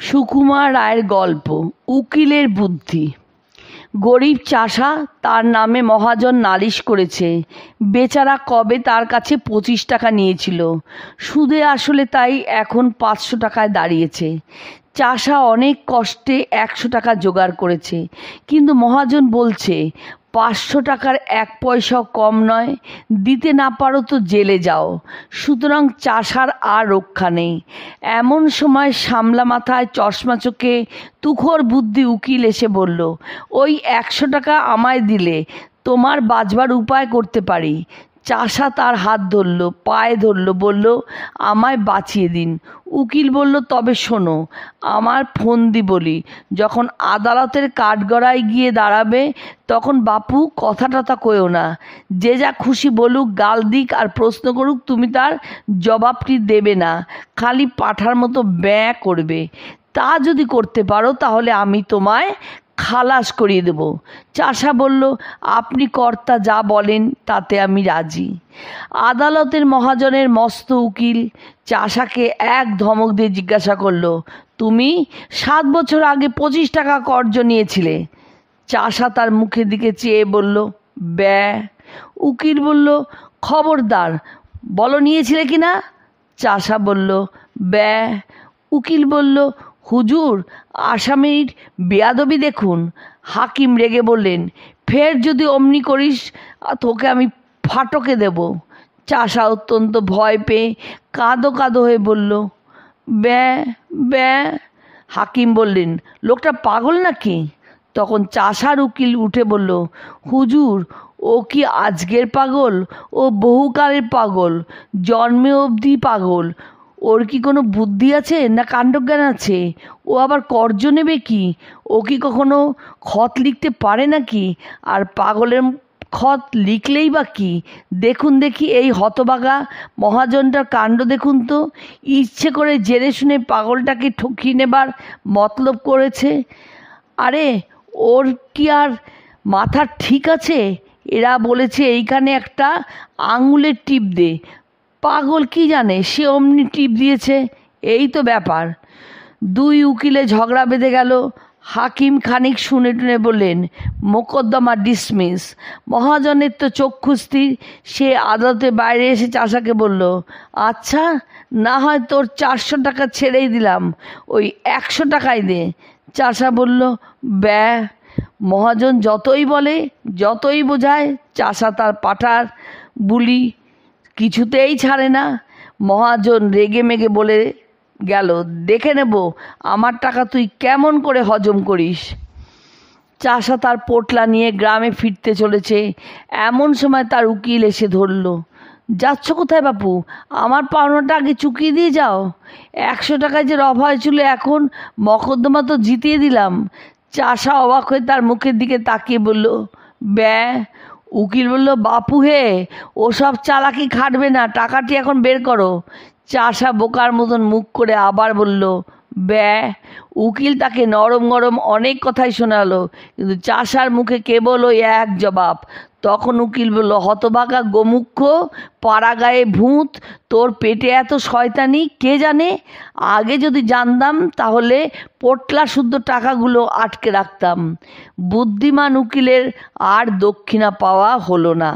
সুকুমার রায়ের গল্প উকিলের বুদ্ধি। গরিব চাষা তার নামে মহাজন নালিশ করেছে। বেচারা কবে তার কাছে 25 টাকা নিয়েছিল, সুদে আসলে তাই এখন 500 টাকায় দাঁড়িয়েছে। চাষা অনেক কষ্টে 100 টাকা জোগাড় করেছে, কিন্তু মহাজন বলছে 500 টাকার 1 পয়সাও কম নয়, দিতে না পারো তো জেলে যাও। সুতরাং চাষার আর রক্ষা নেই। এমন সময় সামলা মাথায় চশমা চোখে তুখোর বুদ্ধি উকিল এসে বলল, ওই 100 টাকা আমায় দিলে তোমার বাঁচবার উপায় করতে পারি। চাষা তার হাত ধরল, পায়ে ধরল, বলল, আমায় বাঁচিয়ে দিন। উকিল বলল, তবে শোনো, আমার ফন্দি বলি, যখন আদালতের কাঠগড়ায় গিয়ে দাঁড়াবে তখন বাপু কথা টথা কইও না। যে যা খুশি বলুক, গাল দিক আর প্রশ্ন করুক, তুমি তার জবাবটি দেবে না, খালি পাঁঠার মতো ব্যাঁ করবে। তা যদি করতে পারো তাহলে আমি তোমায় খালাস করিয়ে দেব। চাষা বলল, আপনি কর্তা যা বলেন তাতে আমি রাজি। আদালতের মহাজনের মস্ত উকিল চাষাকে এক ধমক দিয়ে জিজ্ঞাসা করলো, তুমি 7 বছর আগে 25 টাকা কর্জ নিয়েছিলে? চাষা তার মুখের দিকে চেয়ে বলল, ব্যা। উকিল বলল, খবরদার, বলো নিয়েছিলে কি না? চাষা বলল, ব্যা। উকিল বলল, হুজুর, আসামির বেয়াদবি দেখুন। হাকিম রেগে বললেন, ফের যদি অমনি করিস তোকে আমি ফাটকে দেব। চাষা অত্যন্ত ভয় পেয়ে কাঁদো কাঁদো হয়ে বলল, ব্যা ব্যা। হাকিম বললেন, লোকটা পাগল নাকি? তখন চাষার উকিল উঠে বলল, হুজুর, ও কি আজকের পাগল? ও বহুকালের পাগল, জন্মে অবধি পাগল। ওর কি কোনো বুদ্ধি আছে না কাণ্ডজ্ঞান আছে? ও আবার কর্জ নেবে কি? ও কি কখনো খত লিখতে পারে নাকি? আর পাগলের খত লিখলেই বা কি? দেখুন দেখি এই হতবাগা মহাজনটার কাণ্ড দেখুন তো। ইচ্ছে করে জেনে শুনে পাগলটাকে ঠকিয়ে নেবার মতলব করেছে। আরে ওর কি আর মাথা ঠিক আছে? এরা বলেছে এইখানে একটা আঙুলের টিপ দে। পাগল কি জানে, সে অমনি টিপ দিয়েছে। এই তো ব্যাপার। দুই উকিলে ঝগড়া বেঁধে গেল। হাকিম খানিক শুনে টুনে বললেন, মোকদ্দমা ডিসমিস। মহাজনের তো চক্ষু স্থির। সে আদালতে বাইরে এসে চাষাকে বলল, আচ্ছা, না হয় তোর 400 টাকা ছেড়েই দিলাম, ওই 100 টাকাই দে। চাষা বলল, ব্যা। মহাজন যতই বলে, যতই বোঝায়, চাষা তার পাঁঠার বুলি কিছুতেই ছাড়ে না। মহাজন রেগে মেগে বলে গেল, দেখে নেব আমার টাকা তুই কেমন করে হজম করিস। চাষা তার পোটলা নিয়ে গ্রামে ফিরতে চলেছে। এমন সময় তার উকিল এসে ধরল। যাচ্ছ কোথায় বাপু? আমার পাওনাটা আগে চুকিয়ে দিয়ে যাও। 100 টাকায় যে রফা হয়েছিল, এখন মকদ্দমা তো জিতিয়ে দিলাম। চাষা অবাক হয়ে তার মুখের দিকে তাকিয়ে বলল, ব্যা। উকিল বলল, বাপু হে, ওসব চালাকি খাটবে না, টাকাটি এখন বের করো। চাষা বোকার মতন মুখ করে আবার বলল, ব্যা। উকিল তাকে নরম গরম অনেক কথাই শোনালো, কিন্তু চাষার মুখে কেবল ওই এক জবাব। তখন উকিল বলল, হতভাগা গোমুখ্য, পাড়া গায়ে ভূত, তোর পেটে এত শয়তানি কে জানে? আগে যদি জানতাম তাহলে পোটলা শুদ্ধ টাকাগুলো আটকে রাখতাম। বুদ্ধিমান উকিলের আর দক্ষিণা পাওয়া হলো না।